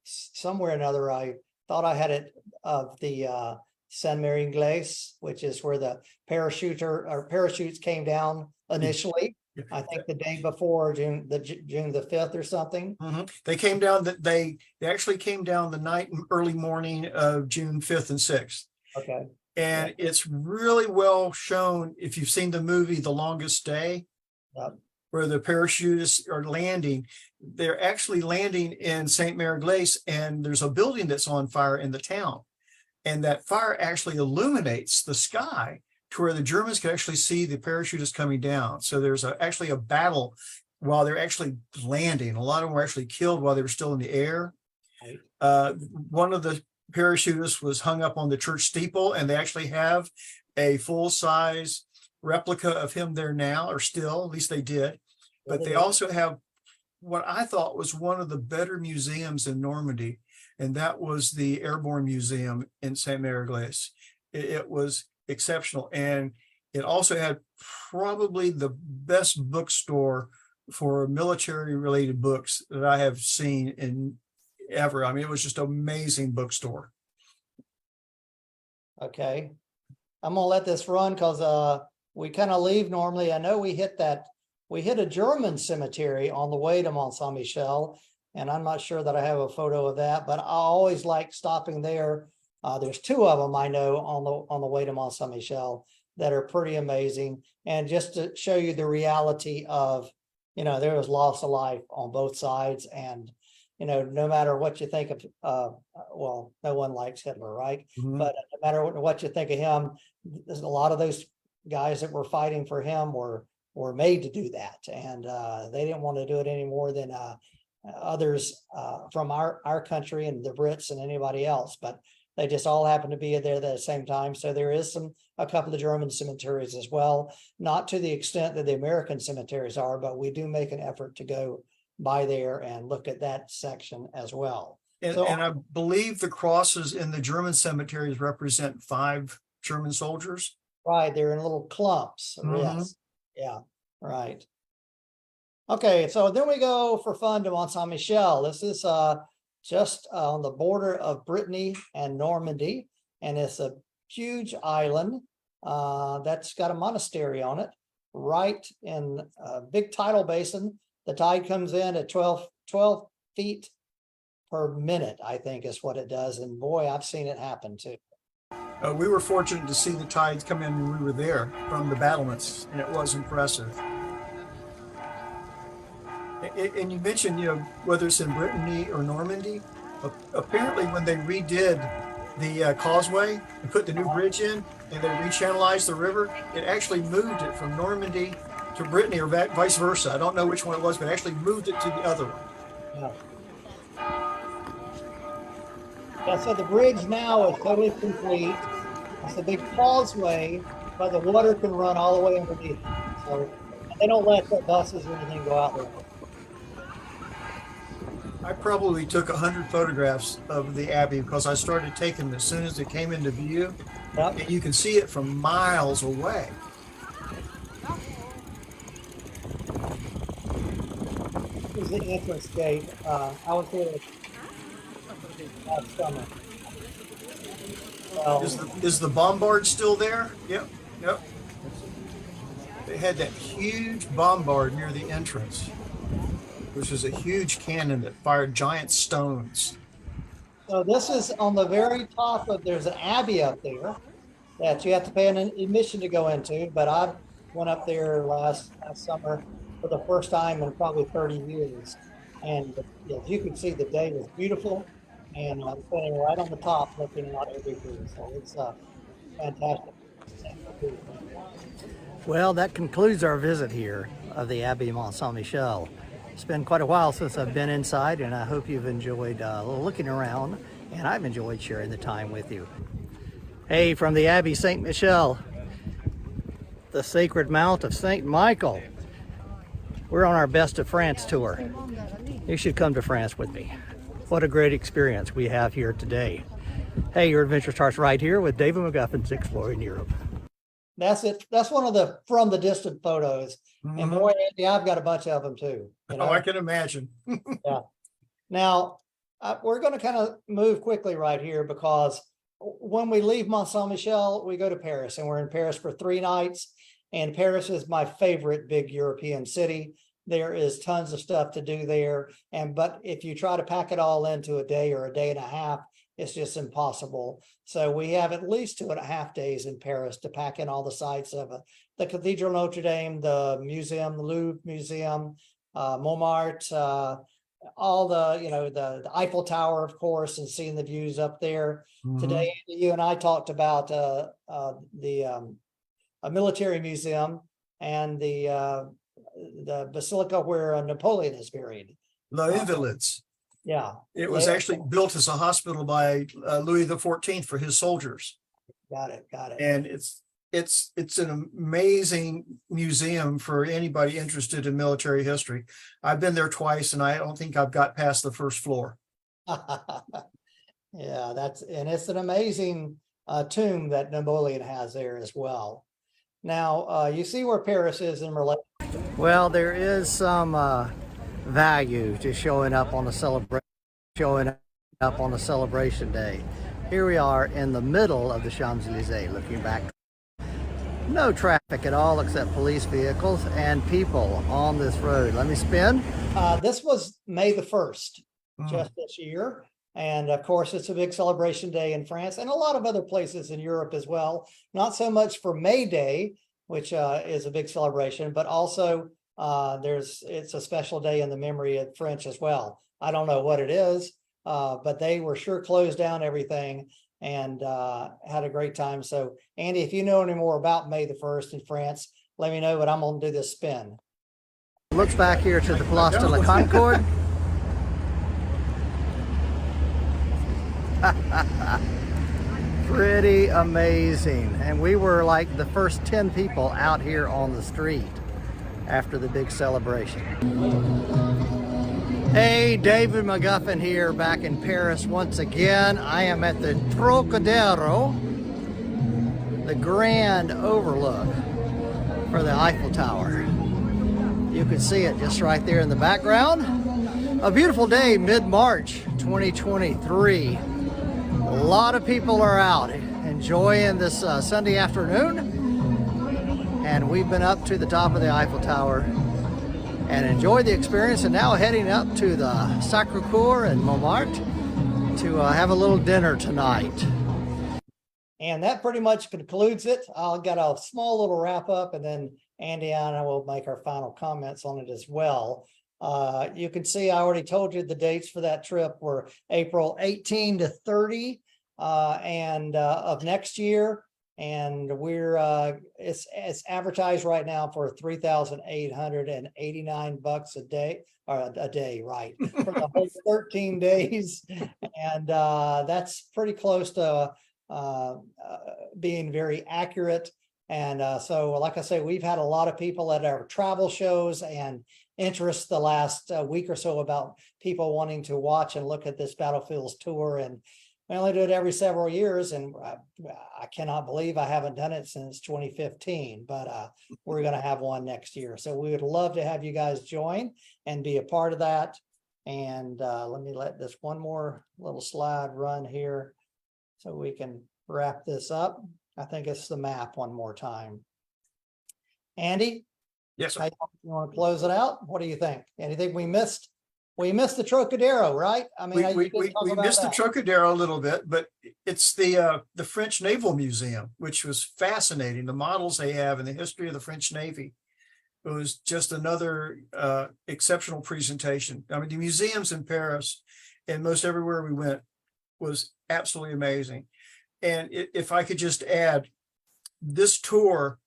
A: somewhere or another, I thought I had it of the Saint Mary Glace, which is where the parachutes came down initially. I think the day before June the 5th or something.
C: Mhm. They came down they actually came down the night and early morning of June 5th and 6th.
A: Okay.
C: And it's really well shown if you've seen the movie The Longest Day,
A: Yep.
C: where the parachutists are landing. They're actually landing in St. Mary Glace, and there's a building that's on fire in the town. And that fire actually illuminates the sky to where the Germans can actually see the parachutists coming down. So there's actually a battle while they're actually landing. A lot of them were actually killed while they were still in the air.
A: Right.
C: One of the parachutists was hung up on the church steeple, and they actually have a full-size replica of him there now, or still, at least they did. But they also have what I thought was one of the better museums in Normandy, and that was the Airborne Museum in St. Mary Glace. It was exceptional, and it also had probably the best bookstore for military-related books that I have seen in ever. I mean, it was just an amazing bookstore.
A: Okay. I'm gonna let this run because we kind of leave normally. I know we hit a German cemetery on the way to Mont Saint Michel, and I'm not sure that I have a photo of that, but I always like stopping there. There's 2 of them I know on the way to Mont Saint Michel that are pretty amazing. And just to show you the reality of, there was loss of life on both sides. And, no matter what you think of, well, no one likes Hitler, right?
C: Mhm.
A: But no matter what you think of him, there's a lot of those guys that were fighting for him were made to do that. And they didn't want to do it any more than others from our country and the Brits and anybody else. But they just all happen to be there at the same time. So there is a couple of German cemeteries as well, not to the extent that the American cemeteries are, but we do make an effort to go by there and look at that section as well.
C: And I believe the crosses in the German cemeteries represent 5 German soldiers.
A: Right, they're in little clumps.
C: Mhm.
A: Yes. Yeah, right. Okay, so then we go for fun to Mont Saint Michel. This is just on the border of Brittany and Normandy, and it's a huge island that's got a monastery on it, right in a big tidal basin. The tide comes in at 12 feet per minute, I think is what it does. And boy, I've seen it happen too.
C: We were fortunate to see the tides come in when we were there from the battlements, and it was impressive. And you mentioned, whether it's in Brittany or Normandy, apparently when they redid the causeway and put the new bridge in, and they rechannelized the river, it actually moved it from Normandy to Brittany, or vice versa. I don't know which one it was, but it actually moved it to the other one.
A: Yeah, so the bridge now is totally complete. It's a big causeway, but the water can run all the way underneath. So they don't let the buses or anything go out there.
C: I probably took 100 photographs of the Abbey because I started taking them as soon as it came into view.
A: Yep.
C: And you can see it from miles away.
A: is the entrance gate. I was here last summer. Well,
C: Is the bombard still there? Yep, yep. They had that huge bombard near the entrance, which is a huge cannon that fired giant stones.
A: so this is on the very top of, there's an abbey up there that you have to pay an admission to go into, but I went up there last summer for the first time in probably 30 years. And as you can see, the day was beautiful, and I'm standing right on the top looking out everywhere. So it's fantastic.
F: Well, that concludes our visit here of the Abbey St Michelle. It's been quite a while since I've been inside, and I hope you've enjoyed looking around, and I've enjoyed sharing the time with you. Hey, from the Abbey St Michelle, the sacred mount of St Michael. We're on our Best of France tour. You should come to France with me. What a great experience we have here today. Hey, your adventure starts right here with David McGuffin's Exploring Europe.
A: That's it. That's one of the from the distant photos. And boy, Andy, I've got a bunch of them too. You know?
C: Oh, I can imagine.
A: Now, we're going to kind of move quickly right here because when we leave Mont Saint Michel, we go to Paris, and we're in Paris for 3 nights. And Paris is my favorite big European city. There is tons of stuff to do there. But if you try to pack it all into a day or a day and a half, it's just impossible. So we have at least 2.5 days in Paris to pack in all the sites of the Cathedral Notre Dame, the museum, the Louvre Museum, Montmartre, all the, the Eiffel Tower, of course, and seeing the views up there. Today, you and I talked about the military museum and the basilica where Napoleon is buried.
C: The Invalides.
A: Yeah.
C: It was actually built as a hospital by Louis XIV for his soldiers.
A: Got it.
C: And it's an amazing museum for anybody interested in military history. I've been there twice, and I don't think I've got past the first floor.
A: Yeah, it's an amazing tomb that Napoleon has there as well. Now, you see where Paris is in relation.
F: Well, there is some value to showing up on a celebration day. Here we are in the middle of the Champs-Élysées, looking back. No traffic at all except police vehicles and people on this road. Let me spin.
A: This was May the 1st, just this year. And of course, it's a big celebration day in France and a lot of other places in Europe as well. Not so much for May Day, which is a big celebration, but also it's a special day in the memory of French as well. I don't know what it is, but they were sure closed down everything and had a great time. So Andy, if you know any more about May the 1st in France, let me know, but I'm going to do this spin.
F: Look back here to the Place de la Concorde. Pretty amazing. And we were like the first 10 people out here on the street after the big celebration. Hey, David McGuffin here, back in Paris once again. I am at the Trocadero, the grand overlook for the Eiffel Tower. You can see it just right there in the background. A beautiful day, mid-March 2023. A lot of people are out enjoying this Sunday afternoon, and we've been up to the top of the Eiffel Tower and enjoyed the experience, and now heading up to the Sacré-Cœur and Montmartre to have a little dinner tonight.
A: And that pretty much concludes it. I'll get a small little wrap up, and then Andy and I will make our final comments on it as well. You can see I already told you the dates for that trip were April 18 to 30 of next year. And it's advertised right now for $3,889 a day, or a day, right? For the whole 13 days. And that's pretty close to being very accurate. And so, like I say, we've had a lot of people at our travel shows and interest the last week or so about people wanting to watch and look at this Battlefields tour. And we only do it every several years, and I cannot believe I haven't done it since 2015, but we're gonna have one next year. So we would love to have you guys join and be a part of that. And let me let this one more little slide run here so we can wrap this up. I think it's the map one more time. Andy,
C: Yes, sir.
A: you want to close it out? What do you think? Anything we missed? We missed the Trocadero, right? I mean, you did talk
C: We
A: about
C: missed the
A: that.
C: Trocadero a little bit, but it's the French Naval Museum, which was fascinating. The models they have and the history of the French Navy. It was just another exceptional presentation. I mean, the museums in Paris and most everywhere we went was absolutely amazing. And if I could just add, this tour,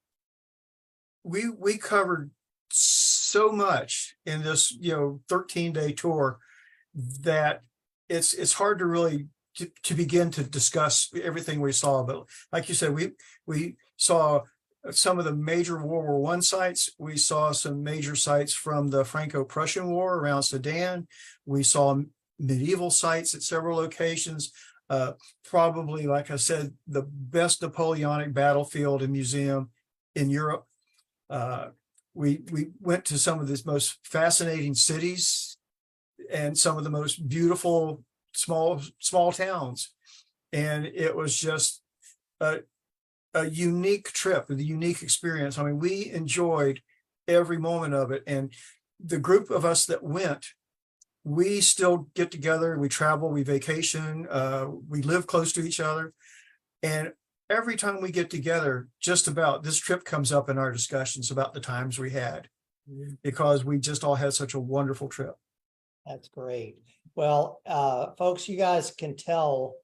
C: we covered so much in this 13-day tour that it's hard to really to begin to discuss everything we saw. But like you said, we saw some of the major World War I sites. We saw some major sites from the Franco-Prussian War around Sedan. We saw medieval sites at several locations. Probably, like I said, the best Napoleonic battlefield and museum in Europe. We went to some of the most fascinating cities and some of the most beautiful small towns. And it was just a unique trip, a unique experience. I mean, we enjoyed every moment of it. And the group of us that went, we still get together, we travel, we vacation, we live close to each other. And every time we get together, just about this trip comes up in our discussions about the times we had, because we just all had such a wonderful trip.
A: That's great. Well, folks, you guys can tell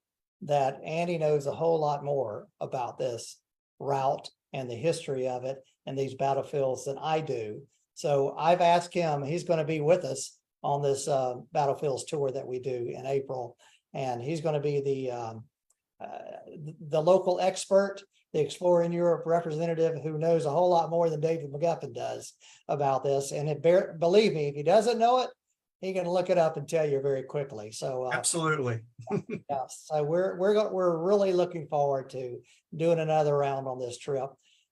A: that Andy knows a whole lot more about this route and the history of it and these battlefields than I do. So I've asked him, he's going to be with us on this battlefields tour that we do in April. And he's going to be the local expert, the Explorer in Europe representative who knows a whole lot more than David McGuffin does about this. And believe me, if he doesn't know it, he can look it up and tell you very quickly. So
C: Absolutely.
A: yeah, so we're really looking forward to doing another round on this trip.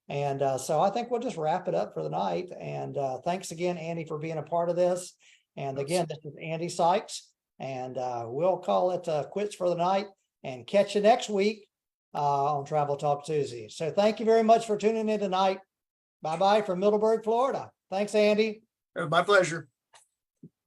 A: And so I think we'll just wrap it up for the night. And thanks again, Andy, for being a part of this. And again, this is Andy Sykes, and we'll call it quits for the night and catch you next week on Travel Talk Tuesday. So thank you very much for tuning in tonight. Bye-bye from Middleburg, Florida. Thanks, Andy.
C: My pleasure.